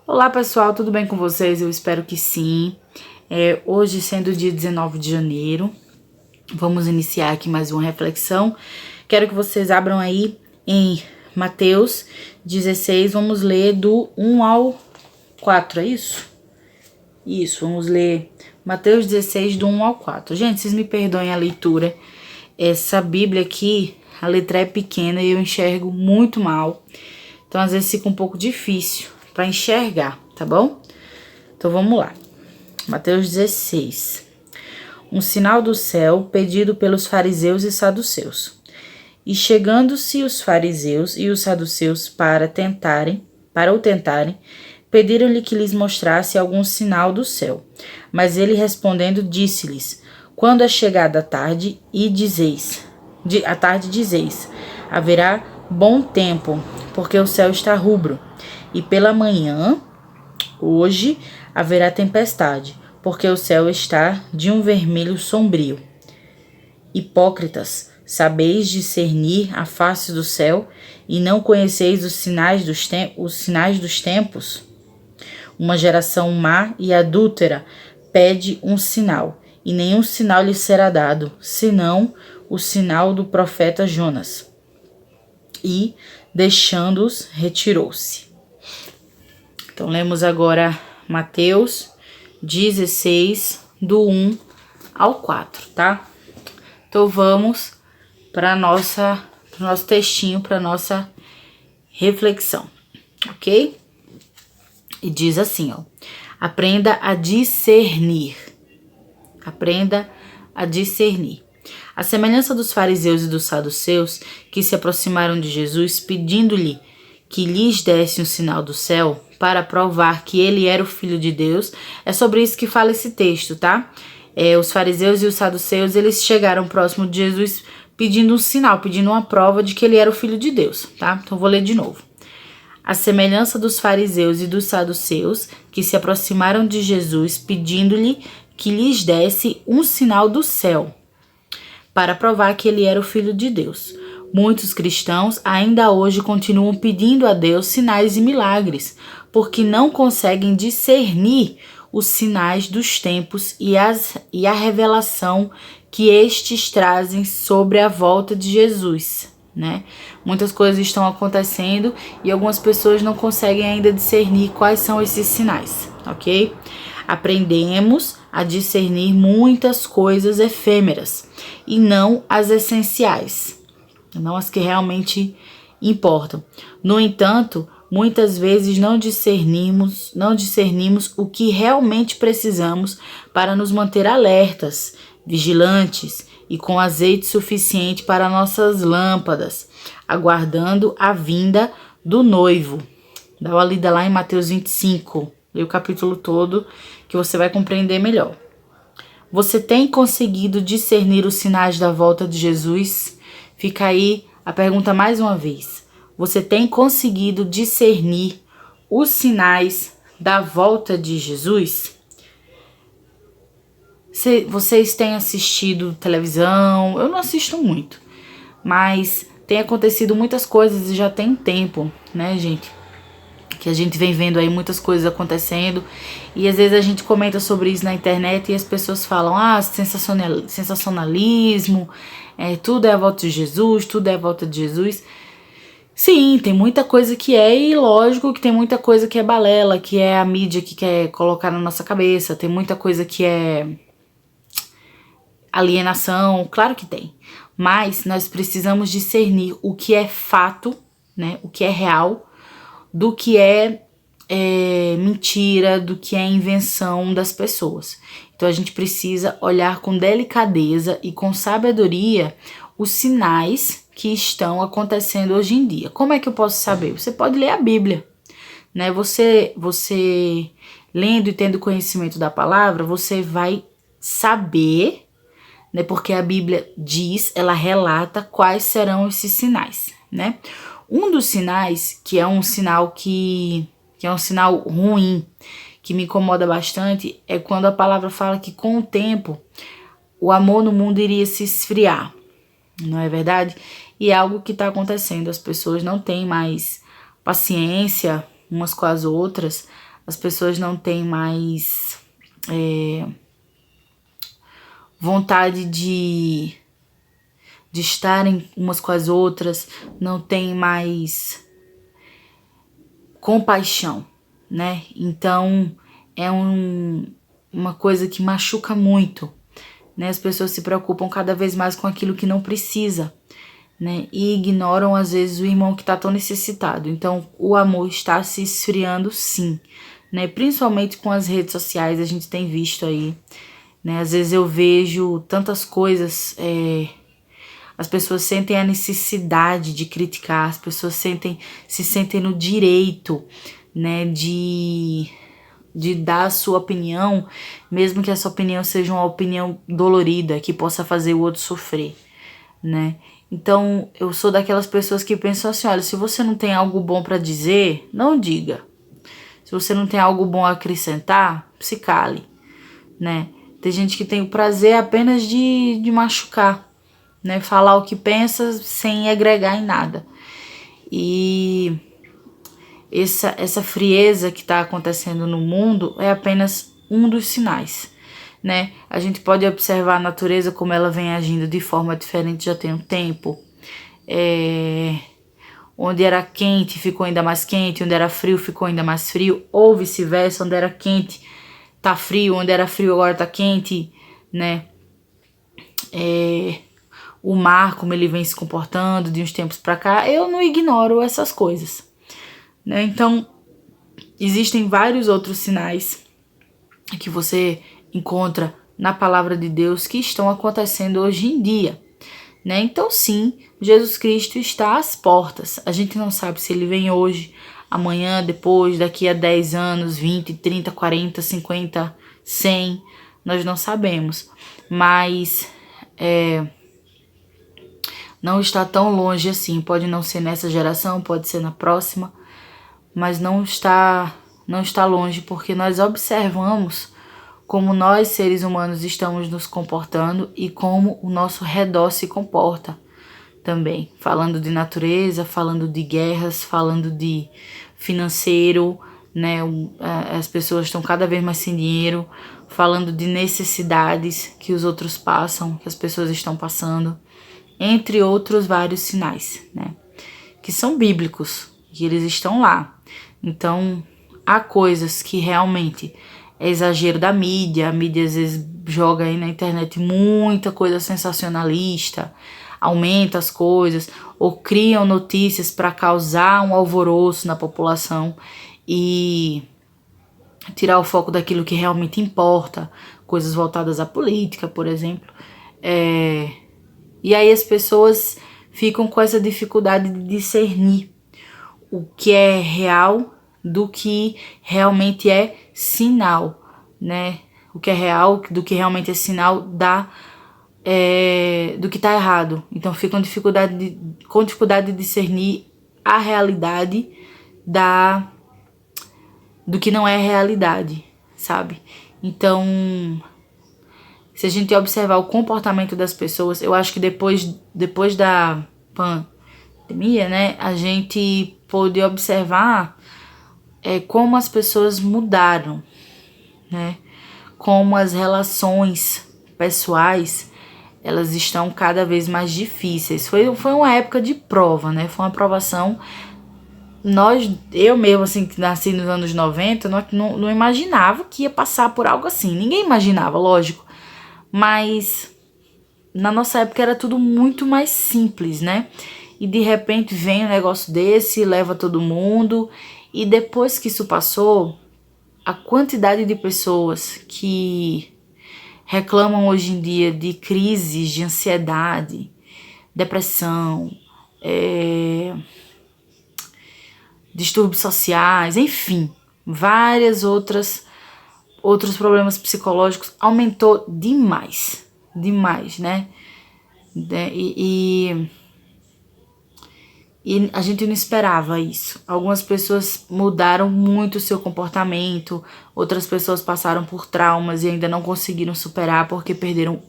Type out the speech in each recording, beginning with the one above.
Olá pessoal, tudo bem com vocês? Eu espero que sim. Hoje, sendo o dia 19 de janeiro, vamos iniciar aqui mais uma reflexão. Quero que vocês abram aí em Mateus 16, vamos ler do 1 ao 4, é isso? Isso, vamos ler Mateus 16, do 1 ao 4. Gente, vocês me perdoem a leitura. Essa Bíblia aqui, a letra é pequena e eu enxergo muito mal. Então, às vezes fica um pouco difícil para enxergar, tá bom? Então vamos lá. Mateus 16. Um sinal do céu pedido pelos fariseus e saduceus. E chegando-se os fariseus e os saduceus para o tentarem, pediram-lhe que lhes mostrasse algum sinal do céu. Mas ele respondendo disse-lhes: quando é chegada a tarde dizeis, haverá bom tempo, porque o céu está rubro. E pela manhã, hoje, haverá tempestade, porque o céu está de um vermelho sombrio. Hipócritas, sabeis discernir a face do céu e não conheceis os sinais dos tempos? Uma geração má e adúltera pede um sinal, e nenhum sinal lhe será dado, senão o sinal do profeta Jonas. E, deixando-os, retirou-se. Então, lemos agora Mateus 16, do 1 ao 4, tá? Então, vamos para o nosso textinho, para nossa reflexão, ok? E diz assim, ó: aprenda a discernir. Aprenda a discernir. A semelhança dos fariseus e dos saduceus, que se aproximaram de Jesus, pedindo-lhe que lhes desse um sinal do céu, para provar que ele era o Filho de Deus. É sobre isso que fala esse texto, tá? Os fariseus e os saduceus, eles chegaram próximo de Jesus pedindo um sinal, pedindo uma prova de que ele era o Filho de Deus, tá? Então, vou ler de novo. A semelhança dos fariseus e dos saduceus, que se aproximaram de Jesus, pedindo-lhe que lhes desse um sinal do céu, para provar que ele era o Filho de Deus. Muitos cristãos ainda hoje continuam pedindo a Deus sinais e milagres, porque não conseguem discernir os sinais dos tempos e a revelação que estes trazem sobre a volta de Jesus, né? Muitas coisas estão acontecendo e algumas pessoas não conseguem ainda discernir quais são esses sinais, ok? Aprendemos a discernir muitas coisas efêmeras e não as essenciais, não as que realmente importam. No entanto, muitas vezes não discernimos o que realmente precisamos para nos manter alertas, vigilantes e com azeite suficiente para nossas lâmpadas, aguardando a vinda do noivo. Dá uma lida lá em Mateus 25, lê o capítulo todo que você vai compreender melhor. Você tem conseguido discernir os sinais da volta de Jesus? Fica aí a pergunta mais uma vez. Você tem conseguido discernir os sinais da volta de Jesus? Vocês têm assistido televisão? Eu não assisto muito, mas tem acontecido muitas coisas e já tem tempo, né, gente? Que a gente vem vendo aí muitas coisas acontecendo e às vezes a gente comenta sobre isso na internet e as pessoas falam: sensacionalismo, tudo é a volta de Jesus, tudo é a volta de Jesus. Sim, tem muita coisa que e lógico que tem muita coisa que é balela, que é a mídia que quer colocar na nossa cabeça, tem muita coisa que é alienação, claro que tem, mas nós precisamos discernir o que é fato, né, o que é real, do que é mentira, do que é invenção das pessoas. Então a gente precisa olhar com delicadeza e com sabedoria os sinais que estão acontecendo hoje em dia. Como é que eu posso saber? Você pode ler a Bíblia, né? Você lendo e tendo conhecimento da palavra, você vai saber, né? Porque a Bíblia diz, ela relata quais serão esses sinais, né? Um dos sinais, que é um sinal que é um sinal ruim, que me incomoda bastante é quando a palavra fala que com o tempo o amor no mundo iria se esfriar, não é verdade? E é algo que está acontecendo, as pessoas não têm mais paciência umas com as outras, as pessoas não têm mais vontade de estarem umas com as outras, não têm mais compaixão, né? Então é uma coisa que machuca muito, né? As pessoas se preocupam cada vez mais com aquilo que não precisa, né? E ignoram às vezes o irmão que está tão necessitado. Então o amor está se esfriando, sim, né? Principalmente com as redes sociais, a gente tem visto aí, né? Às vezes eu vejo tantas coisas, as pessoas sentem a necessidade de criticar, as pessoas se sentem no direito, né, de dar a sua opinião, mesmo que essa opinião seja uma opinião dolorida, que possa fazer o outro sofrer, né? Então, eu sou daquelas pessoas que pensam assim, olha, se você não tem algo bom para dizer, não diga. Se você não tem algo bom a acrescentar, se cale, né? Tem gente que tem o prazer apenas de machucar, né? Falar o que pensa sem agregar em nada. E essa frieza que está acontecendo no mundo é apenas um dos sinais, né? A gente pode observar a natureza como ela vem agindo de forma diferente já tem um tempo. Onde era quente ficou ainda mais quente, onde era frio ficou ainda mais frio, ou vice-versa, onde era quente tá frio, onde era frio agora tá quente, né? O mar, como ele vem se comportando de uns tempos pra cá, eu não ignoro essas coisas, né? Então, existem vários outros sinais que você encontra na palavra de Deus que estão acontecendo hoje em dia, né? Então, sim, Jesus Cristo está às portas. A gente não sabe se ele vem hoje, amanhã, depois, daqui a 10 anos, 20, 30, 40, 50, 100, nós não sabemos. Mas não está tão longe assim. Pode não ser nessa geração, pode ser na próxima, mas não está longe, porque nós observamos como nós, seres humanos, estamos nos comportando e como o nosso redor se comporta também. Falando de natureza, falando de guerras, falando de financeiro, né? As pessoas estão cada vez mais sem dinheiro, falando de necessidades que os outros passam, que as pessoas estão passando, entre outros vários sinais, né? Que são bíblicos, que eles estão lá. Então, há coisas que realmente é exagero da mídia. A mídia às vezes joga aí na internet muita coisa sensacionalista, aumenta as coisas, ou criam notícias para causar um alvoroço na população e tirar o foco daquilo que realmente importa, coisas voltadas à política, por exemplo. E aí as pessoas ficam com essa dificuldade de discernir o que é real do que realmente é sinal, né? O que é real, do que realmente é sinal do que tá errado. Então ficam com dificuldade de discernir a realidade do que não é realidade, sabe? Então, se a gente observar o comportamento das pessoas, eu acho que depois da pandemia, né, a gente pôde observar como as pessoas mudaram, né? Como as relações pessoais, elas estão cada vez mais difíceis. Foi uma época de prova, né? Foi uma provação. Eu mesmo, assim, que nasci nos anos 90, não imaginava que ia passar por algo assim. Ninguém imaginava, lógico. Mas na nossa época era tudo muito mais simples, né? E de repente vem um negócio desse, leva todo mundo. E depois que isso passou, a quantidade de pessoas que reclamam hoje em dia de crises de ansiedade, depressão, distúrbios sociais, enfim, outros problemas psicológicos aumentou demais, E a gente não esperava isso. Algumas pessoas mudaram muito o seu comportamento, outras pessoas passaram por traumas e ainda não conseguiram superar porque perderam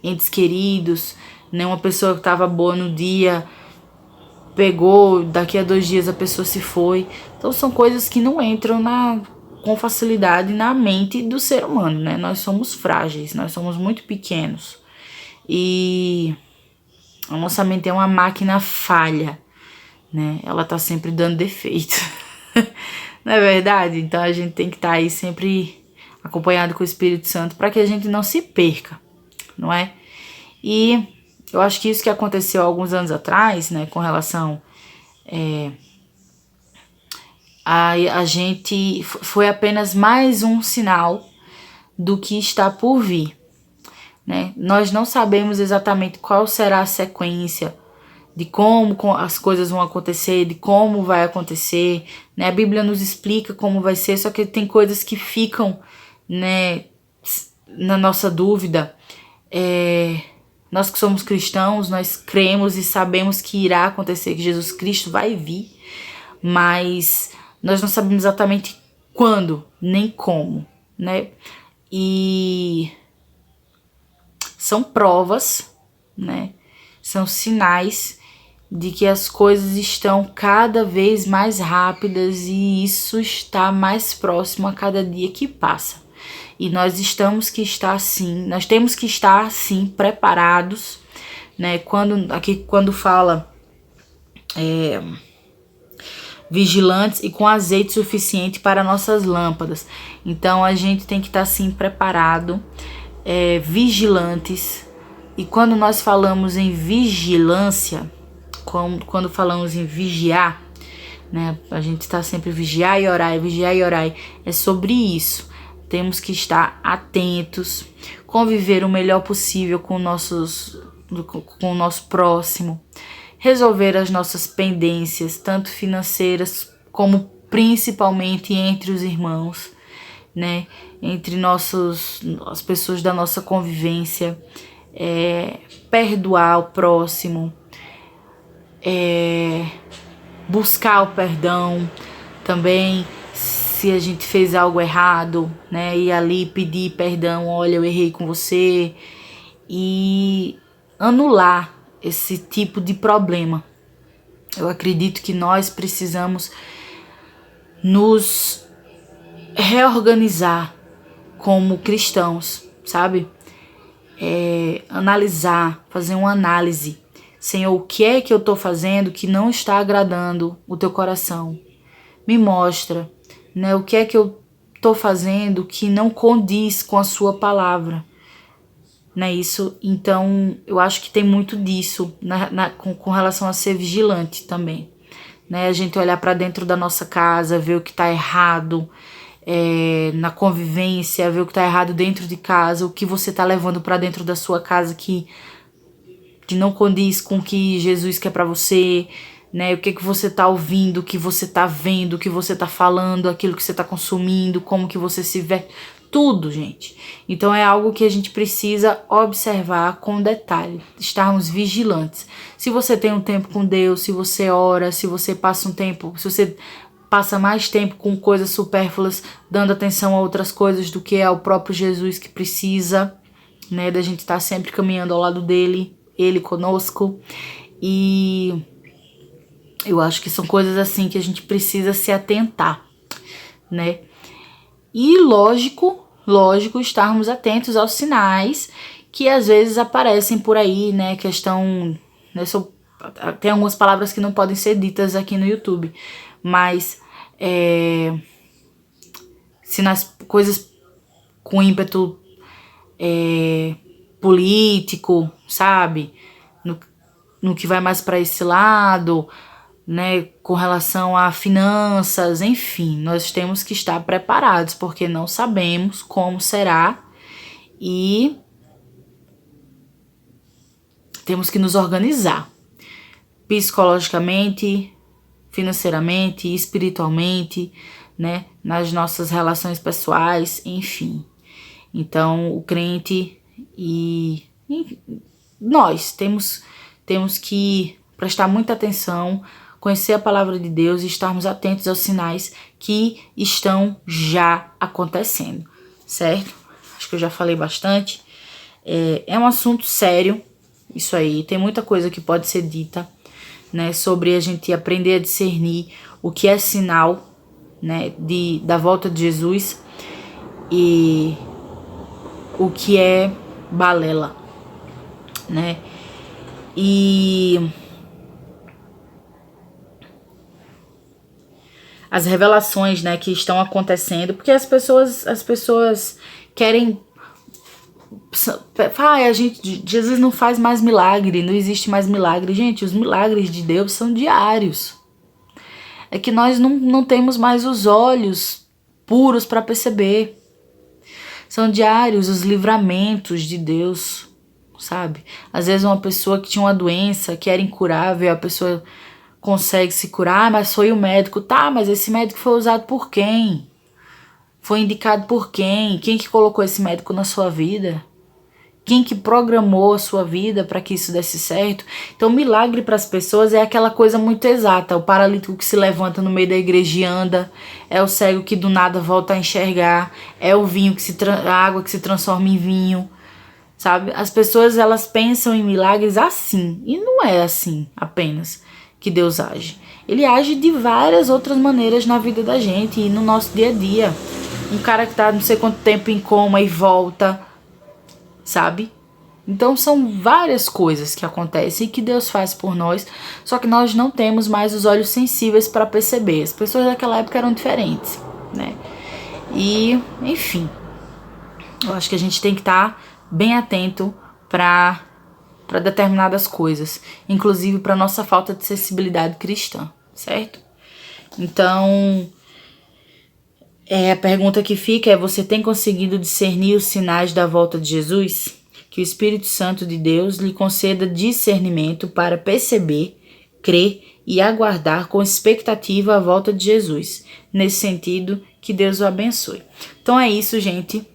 entes queridos, né? Uma pessoa que estava boa no dia pegou, daqui a 2 dias a pessoa se foi. Então são coisas que não entram com facilidade na mente do ser humano, né? Nós somos frágeis, nós somos muito pequenos. E a nossa mente é uma máquina falha, né? Ela tá sempre dando defeito. Não é verdade? Então a gente tem que estar aí sempre acompanhado com o Espírito Santo para que a gente não se perca, não é? E eu acho que isso que aconteceu alguns anos atrás, né, com relação a gente, foi apenas mais um sinal do que está por vir, né? Nós não sabemos exatamente qual será a sequência de como as coisas vão acontecer, de como vai acontecer, né? A Bíblia nos explica como vai ser, só que tem coisas que ficam, né, na nossa dúvida. Nós que somos cristãos, nós cremos e sabemos que irá acontecer, que Jesus Cristo vai vir, mas nós não sabemos exatamente quando, nem como, né? E são provas, né? São sinais de que as coisas estão cada vez mais rápidas e isso está mais próximo a cada dia que passa. E nós temos que estar assim preparados, né? Quando fala vigilantes e com azeite suficiente para nossas lâmpadas. Então a gente tem que estar assim preparado, vigilantes. E quando nós falamos em vigilância, quando falamos em vigiar, né? A gente está sempre vigiar e orar, é sobre isso. Temos que estar atentos, conviver o melhor possível com o nosso próximo, resolver as nossas pendências, tanto financeiras como principalmente entre os irmãos, né? Entre as pessoas da nossa convivência, perdoar o próximo, buscar o perdão também. Se a gente fez algo errado, né, ir ali pedir perdão, olha, eu errei com você, e anular esse tipo de problema. Eu acredito que nós precisamos nos reorganizar como cristãos, sabe? Analisar, fazer uma análise. Senhor, o que é que eu tô fazendo que não está agradando o teu coração? Me mostra, né? O que é que eu tô fazendo que não condiz com a sua palavra, né? Isso, então, eu acho que tem muito disso com relação a ser vigilante também, né? A gente olhar para dentro da nossa casa, ver o que tá errado, na convivência, ver o que tá errado dentro de casa, o que você tá levando para dentro da sua casa que não condiz com o que Jesus quer para você, né? O que você tá ouvindo, o que você tá vendo, o que você tá falando, aquilo que você tá consumindo, como que você se vê, tudo, gente. Então é algo que a gente precisa observar com detalhe, estarmos vigilantes. Se você tem um tempo com Deus, se você ora, se você passa um tempo, se você passa mais tempo com coisas supérfluas, dando atenção a outras coisas do que ao próprio Jesus, que precisa, né, da gente estar sempre caminhando ao lado dele, ele conosco. E eu acho que são coisas assim que a gente precisa se atentar, né? E lógico, estarmos atentos aos sinais que às vezes aparecem por aí, né? Questão, né, tem algumas palavras que não podem ser ditas aqui no YouTube, mas se nas coisas com ímpeto político, sabe? No que vai mais para esse lado, né, com relação a finanças, enfim, nós temos que estar preparados, porque não sabemos como será e temos que nos organizar psicologicamente, financeiramente, espiritualmente, né, nas nossas relações pessoais, enfim. Então, o crente e nós temos que prestar muita atenção conhecer a palavra de Deus e estarmos atentos aos sinais que estão já acontecendo, certo? Acho que eu já falei bastante. É um assunto sério, isso aí. Tem muita coisa que pode ser dita, né, sobre a gente aprender a discernir o que é sinal, né, da volta de Jesus e o que é balela, né? E as revelações, né, que estão acontecendo, porque as pessoas querem Jesus não faz mais milagre, não existe mais milagre. Gente, os milagres de Deus são diários. É que nós não temos mais os olhos puros para perceber. São diários os livramentos de Deus, sabe? Às vezes uma pessoa que tinha uma doença que era incurável, a pessoa consegue se curar, mas foi o médico. Tá, mas esse médico foi usado por quem? Foi indicado por quem? Quem que colocou esse médico na sua vida? Quem que programou a sua vida para que isso desse certo? Então, milagre para as pessoas é aquela coisa muito exata. O paralítico que se levanta no meio da igreja e anda. É o cego que do nada volta a enxergar. É o vinho a água que se transforma em vinho. Sabe? As pessoas, elas pensam em milagres assim. E não é assim apenas que Deus age. Ele age de várias outras maneiras na vida da gente e no nosso dia a dia. Um cara que tá não sei quanto tempo em coma e volta, sabe? Então são várias coisas que acontecem e que Deus faz por nós, só que nós não temos mais os olhos sensíveis para perceber. As pessoas daquela época eram diferentes, né? E, enfim, eu acho que a gente tem que estar bem atento para determinadas coisas, inclusive para nossa falta de sensibilidade cristã, certo? Então, a pergunta que fica é: você tem conseguido discernir os sinais da volta de Jesus? Que o Espírito Santo de Deus lhe conceda discernimento para perceber, crer e aguardar com expectativa a volta de Jesus. Nesse sentido, que Deus o abençoe. Então é isso, gente.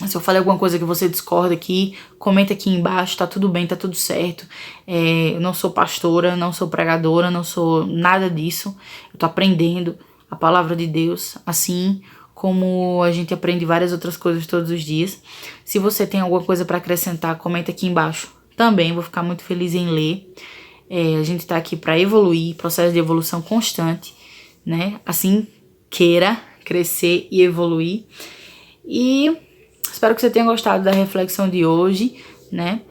Se eu falei alguma coisa que você discorda aqui, comenta aqui embaixo, tá tudo bem, tá tudo certo. Eu não sou pastora, não sou pregadora, não sou nada disso. Eu tô aprendendo a palavra de Deus, assim como a gente aprende várias outras coisas todos os dias. Se você tem alguma coisa para acrescentar, comenta aqui embaixo também, vou ficar muito feliz em ler. A gente tá aqui para evoluir, processo de evolução constante, né? Assim, queira crescer e evoluir. E espero que você tenha gostado da reflexão de hoje, né?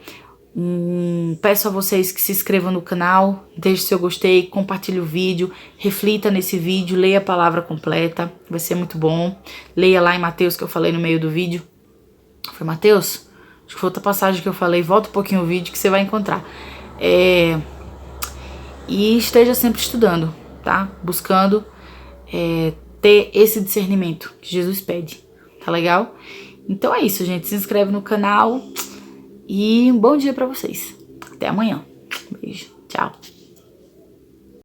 Peço a vocês que se inscrevam no canal, deixe seu gostei, compartilhe o vídeo, reflita nesse vídeo, leia a palavra completa, vai ser muito bom. Leia lá em Mateus, que eu falei no meio do vídeo. Foi Mateus? Acho que foi outra passagem que eu falei. Volta um pouquinho o vídeo que você vai encontrar. E esteja sempre estudando, tá? Buscando ter esse discernimento que Jesus pede, tá legal? Então é isso, gente. Se inscreve no canal. E um bom dia pra vocês. Até amanhã. Beijo. Tchau.